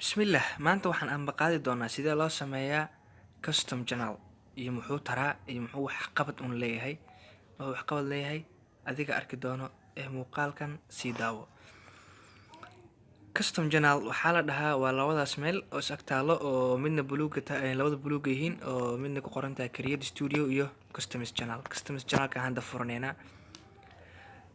Bismillah, maanta waxaan anbaqaadi doonaa sidee loo sameeyaa custom channel iyo muxuu taraa iyo muxuu wax qabad un leeyahay. oo wax qabad leeyahay adiga arki doono ee muuqaalkan sii daawo. Custom channel waxaa la dhahaa waa labadaas meel oo is agtaalo oo midna buluuga labada buluuga yihiin oo midna ku qoran tahay create studio iyo customize channel. Customize channel ka hadda furneena.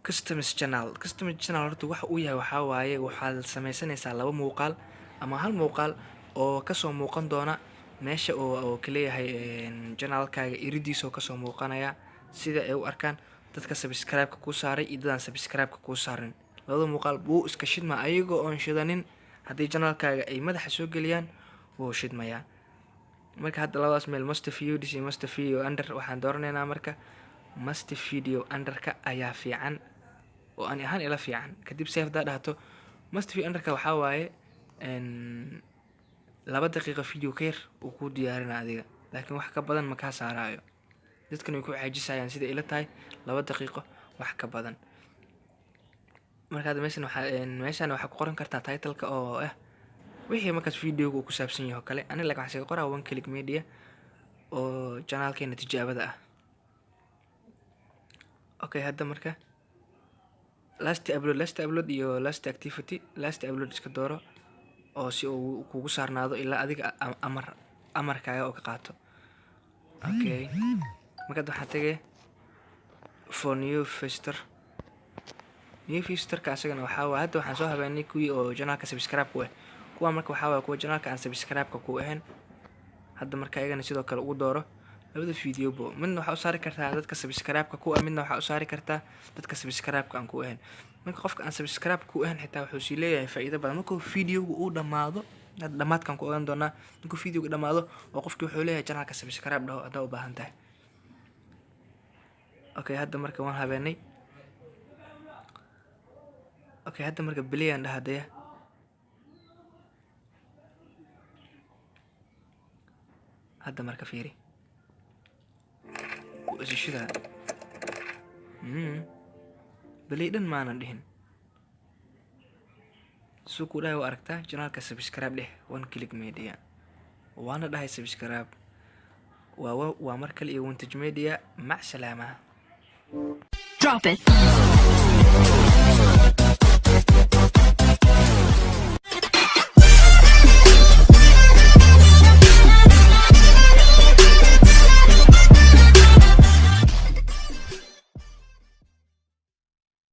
Customize channel horta waxa uu yahay waxaa waaye waxaad sameysanaysaa laba muuqaal ama hal muuqaal oo kasoo muuqan doona meesha oo kaleeyahay channelkaaga iridiisa oo kasoo muuqanaya sida ay u arkaan dadka subscribe-ka ku saaray iyo dadaan subscribe-ka ku saarin. labada muuqaal buu iska shidma ayagoo oon shidanin haddii channelkaaga ay madaxa soo geliyaan wuu shidmayaa. marka hadda labadaas meel must video iyo must video under waxaan dooranaynaa marka must video under-ka ayaa fiican oo aan ahaan ila fiican. kadib save daa dhahato must video under-ka waxaa waaye 2 daqiiqo video ka yar uu ku diyaarina adiga laakiin wax ka badan ma ka saarayo. dadkan way ku caajisayaan sida ila tahay 2 daqiiqo wax ka badan. marka meeshan waxaa ku qoran kartaa title-ka oo ah wixii markaas video-ga uu ku saabsan yahay kale. aniga laakiin waxaan qoraa one click media oo channel-keena tijaabada ah. okay hadda marka last upload iyo last activity. last upload iska dooro oo si uu kugu saarnaado ilaa adiga amarkaaga oo ka qaato. okay marka waxaan tagay for new visitor ka asagana waxaa waaye hadda waxaan soo habeynay kuwii oo channelka subscribe ku ah. kuwa marka waxaa waaye kuwa channelka aan subscribe-ka ku ahayn. hadda marka ayagana sidoo kale ugu dooro labada video bo midna waxaa u saari kartaa dadka subscribe-ka ku ah midna waxaa u saari kartaa dadka subscribe-ka aan ku ahayn. marka qofka aan subscribe ku ahayn xitaa wuxuu sii leeyahay faa'iido badan markuu video-gu uu dhamaado. dhamaadkan ku ogaan doonaa markuu video-gu dhamaado oo qofkii wuxuu leeyahay channelka subscribe dhaho hadaa u baahan tahay. okay hadda marka waan habeynay. okay hadda marka play aan dhahadaya hadda marka fiiri isishida play dhan maanan dhihin suu ku dhahay u aragtaa channelka subscribe dheh one click media waana dhahay subscribe waa mar kale iyo Wantage Media mac salaama. Drop it.